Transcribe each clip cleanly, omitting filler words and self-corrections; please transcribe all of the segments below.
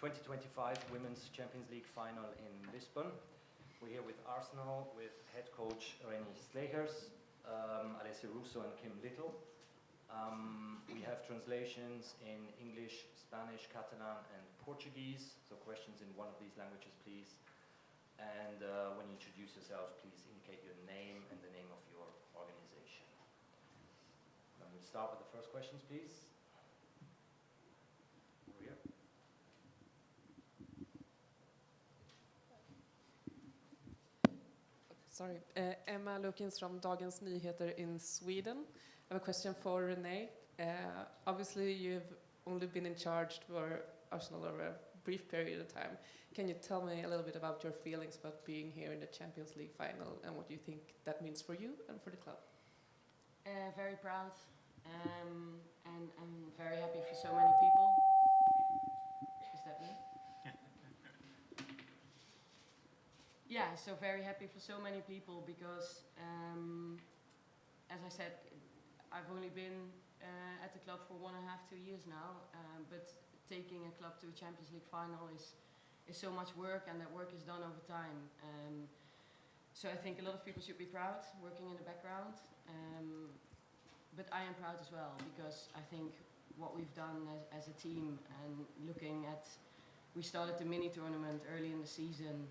2025 Women's Champions League final in Lisbon. We're here with Arsenal, with head coach Renee Slegers, Alessia, Russio and Kim Little. We have translations in English, Spanish, Catalan and Portuguese, so questions in one of these languages please. And when you introduce yourself, please indicate your name and the name of your organization. We'll start with the first questions please. Over here. Sorry, Emma Lukins from Dagens Nyheter in Sweden. I have a question for Renee. Obviously, you've only been in charge for Arsenal over a brief period of time. Can you tell me a little bit about your feelings about being here in the Champions League final and what you think that means for you and for the club? Very proud, and I'm very happy for so many people. Is that me? Yeah, so very happy for so many people because, as I said, I've only been at the club for 1.5, 2 years now, but taking a club to a Champions League final is so much work, and that work is done over time. So I think a lot of people should be proud working in the background, but I am proud as well because I think what we've done as a team and looking at, we started the mini tournament early in the season,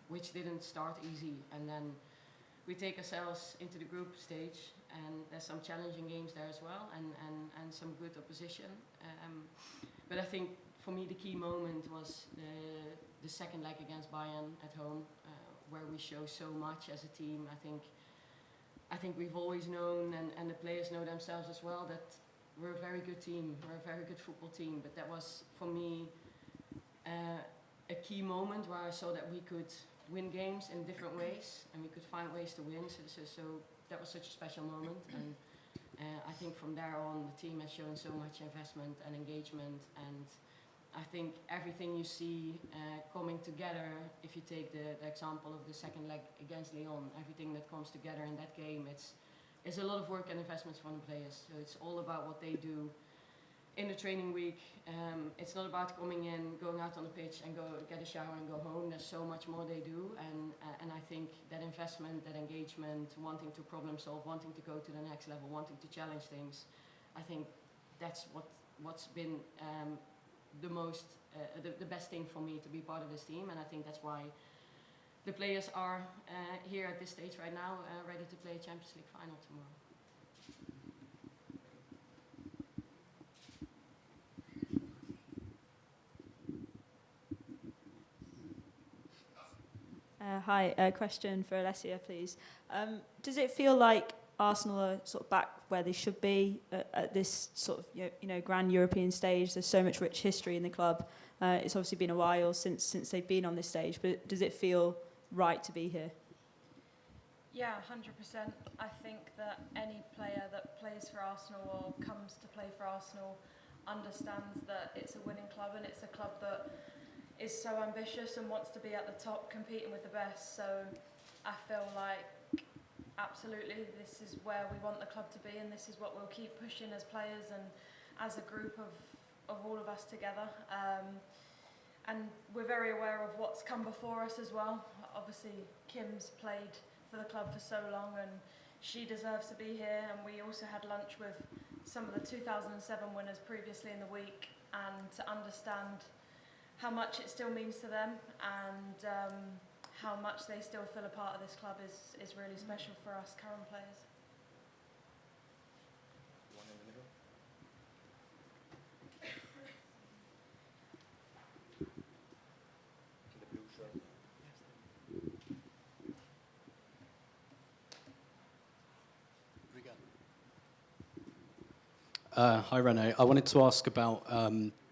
which didn't start easy, and then we take ourselves into the group stage, and there's some challenging games there as well, and some good opposition. But I think for me the key moment was the second leg against Bayern at home, where we show so much as a team. I think we've always known, and the players know themselves as well, that we're a very good team, we're a very good football team. But that was for me a key moment where I saw that we could win games in different ways, and we could find ways to win. So that was such a special moment, and I think from there on the team has shown so much investment and engagement, and I think everything you see coming together, if you take the example of the second leg against Lyon, everything that comes together in that game, it's a lot of work and investments from the players. So it's all about what they do in the training week. It's not about coming in, going out on the pitch and go get a shower and go home. There's so much more they do, and I think that investment, that engagement, wanting to problem solve, wanting to go to the next level, wanting to challenge things, I think that's what's been the best thing for me to be part of this team, and I think that's why the players are here at this stage right now, ready to play a Champions League final tomorrow. Hi, a question for Alessia, please. Does it feel like Arsenal are sort of back where they should be at this sort of grand European stage? There's so much rich history in the club. It's obviously been a while since they've been on this stage, but does it feel right to be here? Yeah, 100%. I think that any player that plays for Arsenal or comes to play for Arsenal understands that it's a winning club, and it's a club that is so ambitious and wants to be at the top, competing with the best. So I feel like absolutely this is where we want the club to be, and this is what we'll keep pushing as players and as a group of all of us together. And we're very aware of what's come before us as well. Obviously Kim's played for the club for so long, and she deserves to be here. And we also had lunch with some of the 2007 winners previously in the week, and to understand how much it still means to them, and how much they still feel a part of this club is really special for us current players. One in the middle. To the blue shirt. Hi Renee, I wanted to ask about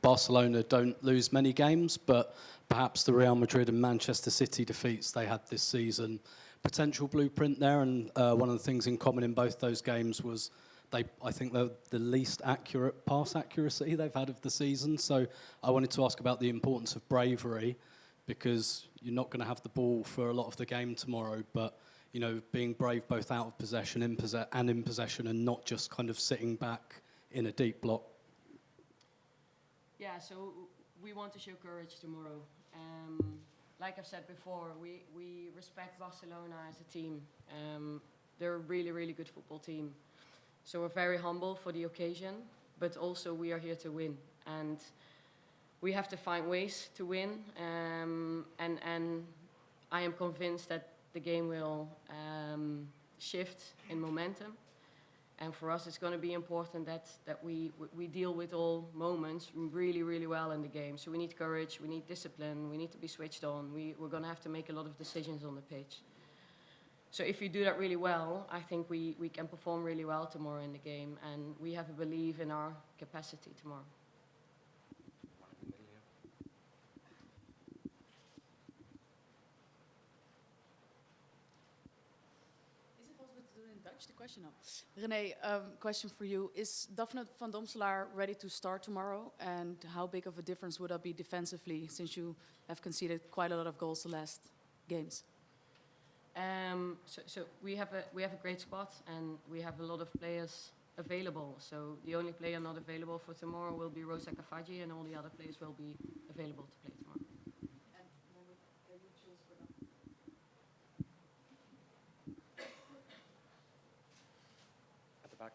Barcelona don't lose many games, but perhaps the Real Madrid and Manchester City defeats they had this season. Potential blueprint there, and one of the things in common in both those games was I think they're the least accurate pass accuracy they've had of the season. So I wanted to ask about the importance of bravery, because you're not going to have the ball for a lot of the game tomorrow, but being brave both out of possession and in possession, and not just kind of sitting back in a deep block. Yeah, so we want to show courage tomorrow. Like I've said before, we respect Barcelona as a team. They're a really, really good football team. So we're very humble for the occasion, but also we are here to win. And we have to find ways to win. And I am convinced that the game will shift in momentum. And for us, it's going to be important that we deal with all moments really, really well in the game. So we need courage, we need discipline, we need to be switched on. We're going to have to make a lot of decisions on the pitch. So if you do that really well, I think we can perform really well tomorrow in the game. And we have a belief in our capacity tomorrow. Is it possible to do it in Dutch, the question? No. Renee, question for you. Is Daphne van Domselaar ready to start tomorrow? And how big of a difference would that be defensively, since you have conceded quite a lot of goals the last games? So we have a great squad, and we have a lot of players available. So the only player not available for tomorrow will be Rosa Kafaji, and all the other players will be available to play tomorrow. And when would you choose for them? At the back.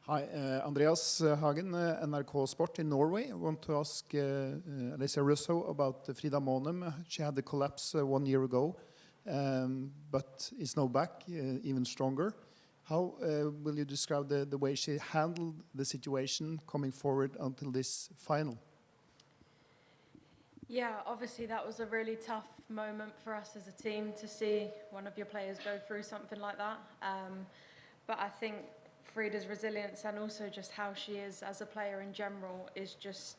Hi, Andreas Hagen, NRK Sport in Norway. I want to ask Alessia Russo about Frida Monum. She had the collapse 1 year ago, but is now back, even stronger. How will you describe the way she handled the situation coming forward until this final? Yeah, obviously that was a really tough moment for us as a team to see one of your players go through something like that. But I think Frida's resilience and also just how she is as a player in general is just,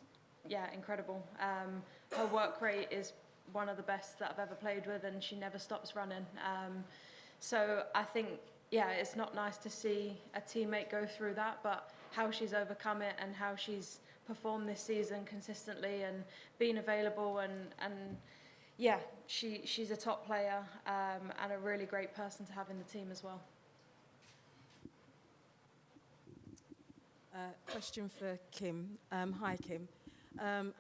incredible. Her work rate is one of the best that I've ever played with, and she never stops running. So I think, it's not nice to see a teammate go through that, but how she's overcome it and how she's performed this season consistently and been available and she's a top player and a really great person to have in the team as well. Question for Kim. Hi, Kim.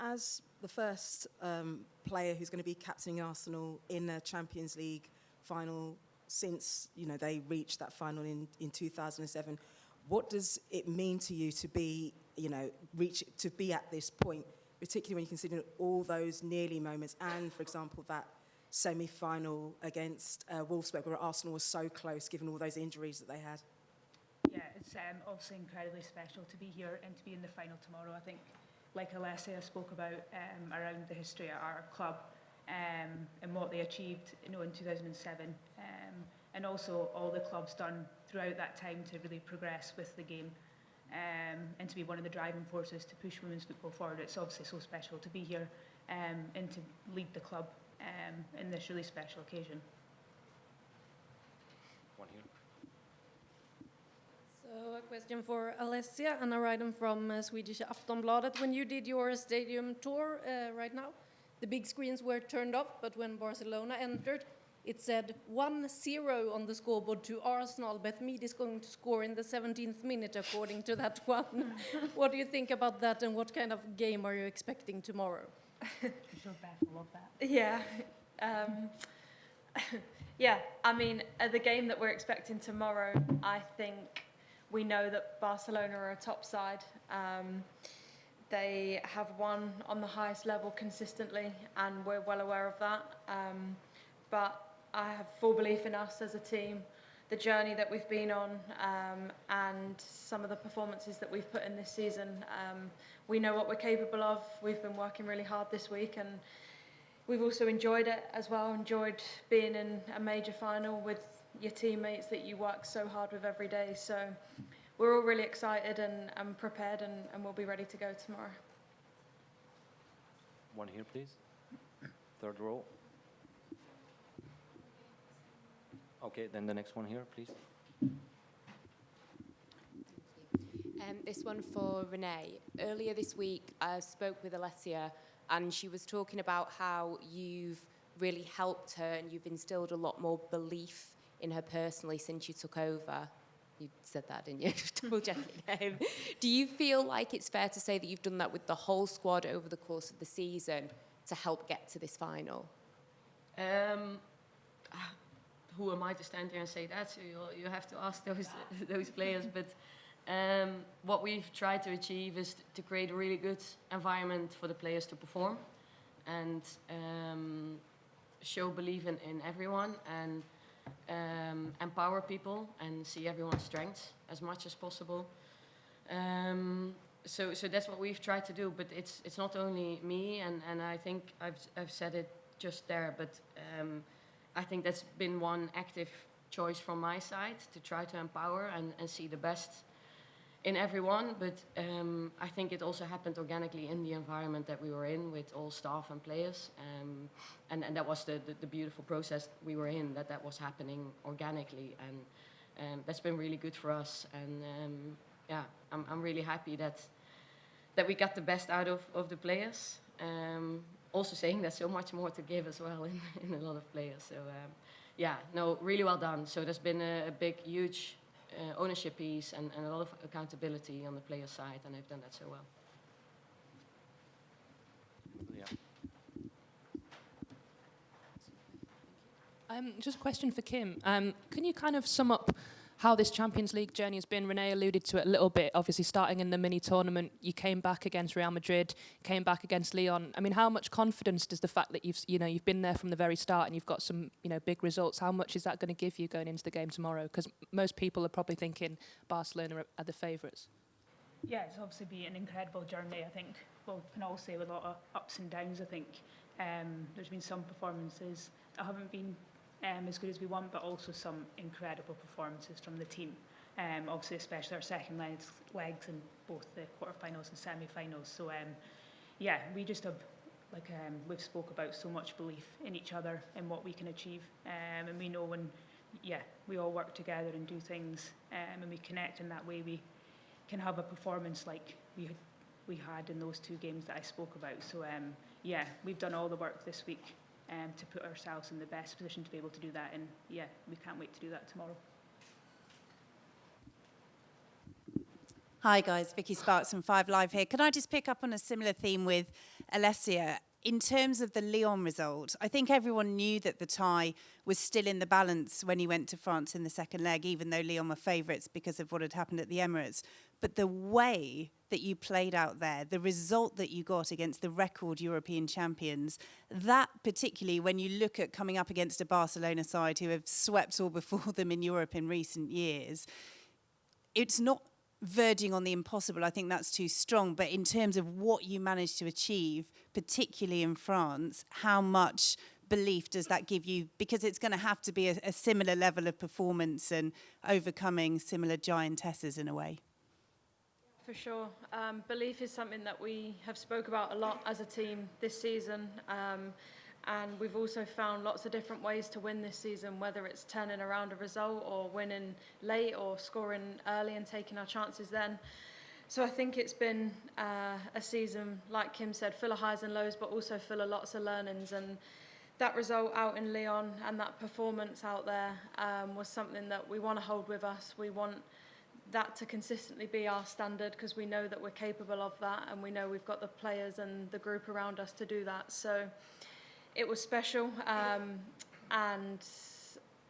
As the first player who's going to be captaining Arsenal in a Champions League final since they reached that final in 2007, what does it mean to you to be at this point, particularly when you consider all those nearly moments and, for example, that semi-final against Wolfsburg where Arsenal was so close given all those injuries that they had? Yeah, it's obviously incredibly special to be here and to be in the final tomorrow. I think, like Alessia spoke about around the history of our club and what they achieved, in 2007, and also all the club's done throughout that time to really progress with the game and to be one of the driving forces to push women's football forward. It's obviously so special to be here and to lead the club in this really special occasion. One here. So a question for Alessia, and I write them from Swedish Aftonbladet. When you did your stadium tour right now, the big screens were turned off, but when Barcelona entered, it said 1-0 on the scoreboard to Arsenal. Beth Mead is going to score in the 17th minute, according to that one. What do you think about that, and what kind of game are you expecting tomorrow? I'm sure Beth will love that. Yeah. I mean, the game that we're expecting tomorrow, I think we know that Barcelona are a top side. They have won on the highest level consistently, and we're well aware of that. But I have full belief in us as a team, the journey that we've been on, and some of the performances that we've put in this season. We know what we're capable of. We've been working really hard this week, and we've also enjoyed it as well, enjoyed being in a major final with your teammates that you work so hard with every day. So we're all really excited and prepared, and we'll be ready to go tomorrow. One here, please. Third row. Okay, then the next one here, please. This one for Renee. Earlier this week, I spoke with Alessia, and she was talking about how you've really helped her and you've instilled a lot more belief in her personally since you took over. You said that, didn't you? Double checking. Do you feel like it's fair to say that you've done that with the whole squad over the course of the season to help get to this final? Who am I to stand here and say that? So you have to ask those players. But what we've tried to achieve is to create a really good environment for the players to perform and show belief in everyone and empower people and see everyone's strengths as much as possible. So that's what we've tried to do. But it's not only me, and I think I've said it just there, but I think that's been one active choice from my side to try to empower and see the best in everyone. But I think it also happened organically in the environment that we were in with all staff and players. And that was the beautiful process we were in, that was happening organically. And that's been really good for us. And yeah, I'm really happy that we got the best out of the players. Also saying there's so much more to give as well in a lot of players. So yeah, no, really well done. So there's been a big, huge ownership piece and a lot of accountability on the player side, and they've done that so well. Yeah. Just a question for Kim. Can you kind of sum up how this Champions League journey has been? Renee alluded to it a little bit. Obviously, starting in the mini tournament, you came back against Real Madrid, came back against Lyon. I mean, how much confidence does the fact that you've been there from the very start and you've got some big results? How much is that going to give you going into the game tomorrow? Because most people are probably thinking Barcelona are the favourites. Yeah, it's obviously been an incredible journey. I think we can all say with a lot of ups and downs. I think there's been some performances that haven't been as good as we want, but also some incredible performances from the team. Obviously, especially our second legs in both the quarterfinals and semi-finals. So, yeah, we just have, we've spoke about, so much belief in each other and what we can achieve. And we know when, we all work together and do things, and we connect in that way, we can have a performance like we had in those two games that I spoke about. So, we've done all the work this week to put ourselves in the best position to be able to do that. And yeah, we can't wait to do that tomorrow. Hi guys, Vicky Sparks from 5 Live here. Can I just pick up on a similar theme with Alessia? In terms of the Lyon result, I think everyone knew that the tie was still in the balance when he went to France in the second leg, even though Lyon were favourites because of what had happened at the Emirates. But the way that you played out there, the result that you got against the record European champions, that particularly when you look at coming up against a Barcelona side who have swept all before them in Europe in recent years, it's not verging on the impossible. I think that's too strong. But in terms of what you managed to achieve, particularly in France, how much belief does that give you? Because it's going to have to be a similar level of performance and overcoming similar giantesses in a way. For sure. Belief is something that we have spoke about a lot as a team this season. And we've also found lots of different ways to win this season, whether it's turning around a result or winning late or scoring early and taking our chances then. So I think it's been a season, like Kim said, full of highs and lows, but also full of lots of learnings. And that result out in Lyon and that performance out there was something that we want to hold with us. We want that to consistently be our standard because we know that we're capable of that and we know we've got the players and the group around us to do that. So it was special, and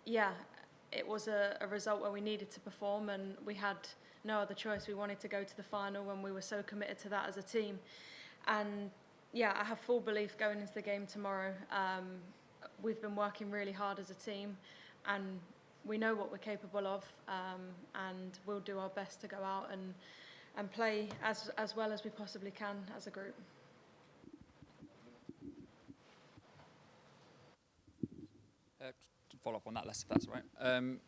yeah, it was a result where we needed to perform and we had no other choice. We wanted to go to the final and we were so committed to that as a team. And yeah, I have full belief going into the game tomorrow. We've been working really hard as a team and we know what we're capable of, and we'll do our best to go out and play as well as we possibly can as a group. Follow up on that, Les, if that's all right.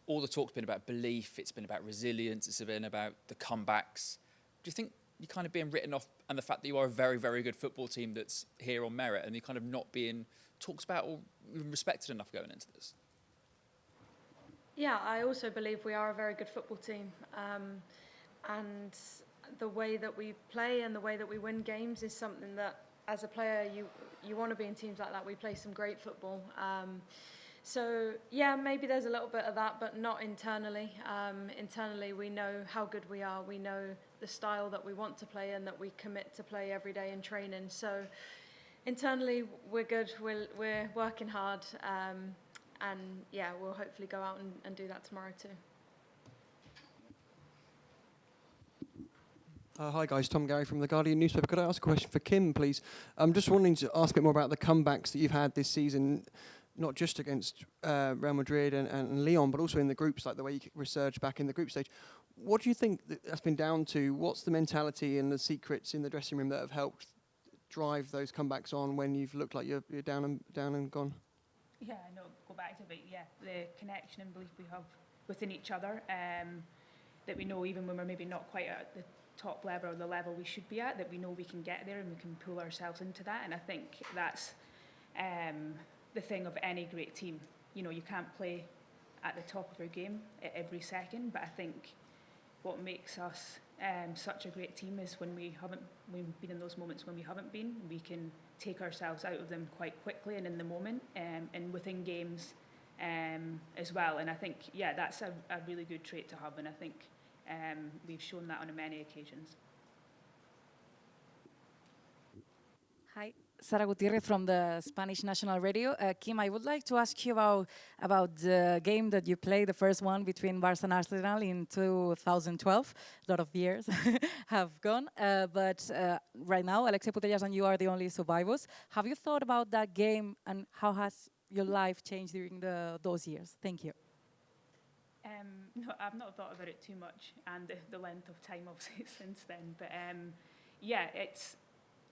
All the talk's been about belief, it's been about resilience, it's been about the comebacks. Do you think you're kind of being written off and the fact that you are a very, very good football team that's here on merit and you're kind of not being talked about or even respected enough going into this? Yeah, I also believe we are a very good football team. And the way that we play and the way that we win games is something that, as a player, you want to be in teams like that. We play some great football. So yeah, maybe there's a little bit of that, but not internally. Internally, we know how good we are. We know the style that we want to play and that we commit to play every day in training. So internally, we're good. We're working hard, and yeah, we'll hopefully go out and do that tomorrow too. Hi guys, Tom Gary from The Guardian newspaper. Could I ask a question for Kim, please? I'm just wanting to ask a bit more about the comebacks that you've had this season, not just against Real Madrid and Lyon, but also in the groups, like the way you resurged back in the group stage. What do you think that's been down to? What's the mentality and the secrets in the dressing room that have helped drive those comebacks on when you've looked like you're down and gone? Yeah, no, go back to it. Yeah, the connection and belief we have within each other, that we know even when we're maybe not quite at the top level or the level we should be at, that we know we can get there and we can pull ourselves into that. And I think that's the thing of any great team. You know, you can't play at the top of your game at every second, but I think what makes us such a great team is when we've been in those moments when we haven't been, we can take ourselves out of them quite quickly and in the moment, and within games as well. And I think, yeah, that's a really good trait to have, and I think we've shown that on many occasions. Hi, Sara Gutierrez from the Spanish National Radio. Kim, I would like to ask you about the game that you played, the first one between Barca and Arsenal in 2012. A lot of years have gone, but right now, Alessia Putellas and you are the only survivors. Have you thought about that game and how has your life changed during those years? Thank you. No, I've not thought about it too much, and the length of time obviously since then. But yeah, it's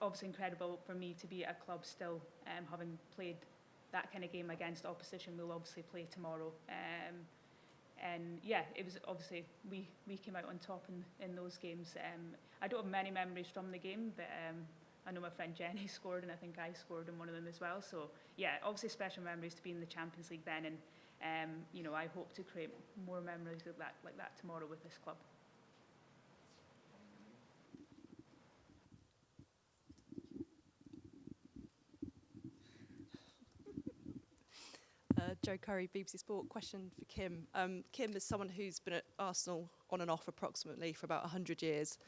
obviously incredible for me to be at a club still, having played that kind of game against opposition we'll obviously play tomorrow. And yeah, it was obviously, we came out on top in those games. I don't have many memories from the game, but I know my friend Jenny scored, and I think I scored in one of them as well. So yeah, obviously special memories to be in the Champions League then, and you know, I hope to create more memories like that tomorrow with this club. Joe Curry, BBC Sport. Question for Kim. Kim is someone who's been at Arsenal on and off approximately for about 100 years.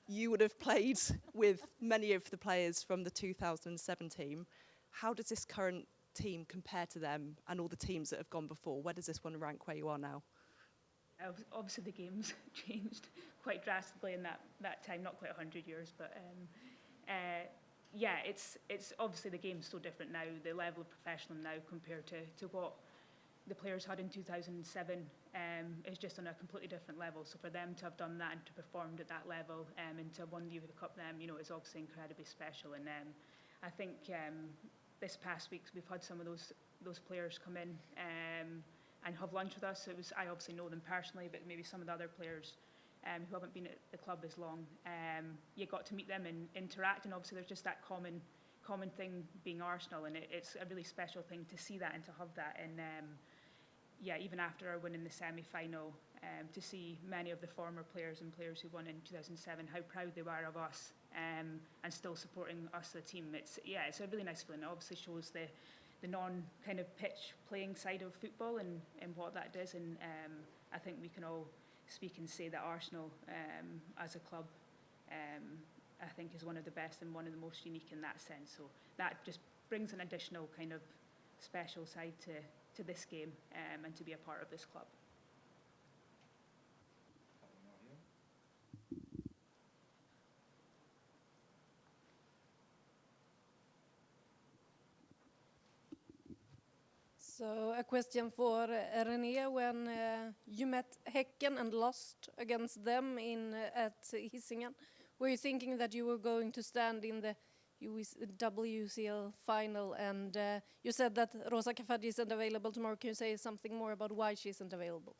You would have played with many of the players from the 2007 team. How does this current team compare to them and all the teams that have gone before? Where does this one rank where you are now? Obviously the game's changed quite drastically in that time, not quite 100 years, but yeah, it's obviously the game's so different now, the level of professionalism now compared to what the players had in 2007 is just on a completely different level. So for them to have done that and to perform at that level and to have won the Youth Cup then, you know, is obviously incredibly special. And I think this past week we've had some of those players come in and have lunch with us. I obviously know them personally, but maybe some of the other players who haven't been at the club as long, you got to meet them and interact, and obviously there's just that common thing being Arsenal, and it's a really special thing to see that and to have that. And yeah, even after our win in the semi-final, to see many of the former players and players who won in 2007, how proud they were of us and still supporting us, the team. It's a really nice feeling. It obviously shows the non-kind of pitch playing side of football and what that does. And I think we can all speak and say that Arsenal, as a club, I think is one of the best and one of the most unique in that sense. So that just brings an additional kind of special side to this game and to be a part of this club. So a question for Renee. When you met Häcken and lost against them at Hisingen, were you thinking that you were going to stand in the WCL final? And you said that Rosa Kafaji isn't available tomorrow. Can you say something more about why she isn't available?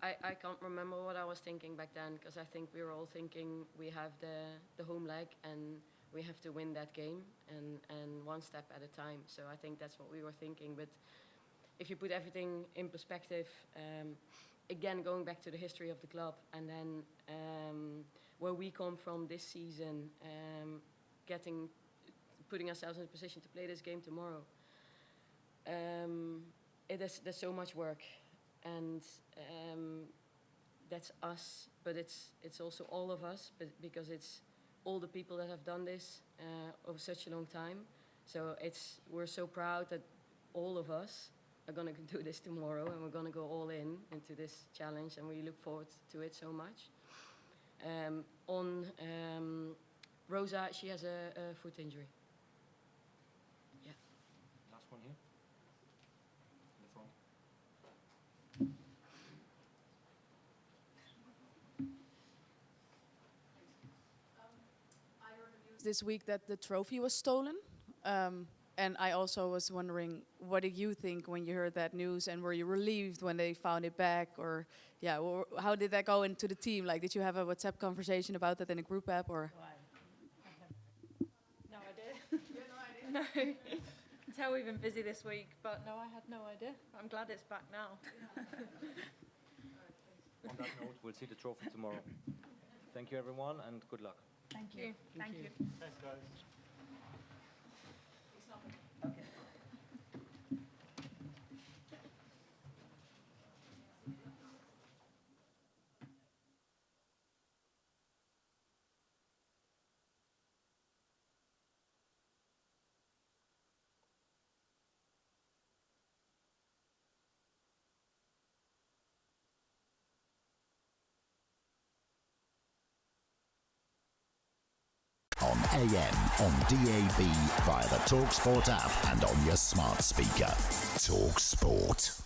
I can't remember what I was thinking back then, because I think we were all thinking we have the home leg and we have to win that game and one step at a time. So I think that's what we were thinking. But if you put everything in perspective, again, going back to the history of the club, and then where we come from this season, getting putting ourselves in a position to play this game tomorrow. There's so much work, and that's us, but it's also all of us, but because it's all the people that have done this over such a long time. So we're so proud that all of us are going to do this tomorrow, and we're going to go all in into this challenge, and we look forward to it so much. On Rosa, she has a foot injury. Yeah. Last one here. In the front. I heard the news this week that the trophy was stolen. And I also was wondering, what did you think when you heard that news, and were you relieved when they found it back, or how did that go into the team? Like, did you have a WhatsApp conversation about that in a group app, or? No idea. No. You can tell we've been busy this week, but no, I had no idea. I'm glad it's back now. On that note, we'll see the trophy tomorrow. Thank you, everyone, and good luck. Thank you. Thank you. Thanks, guys. On AM, on DAB, via the talkSPORT app and on your smart speaker. talkSPORT.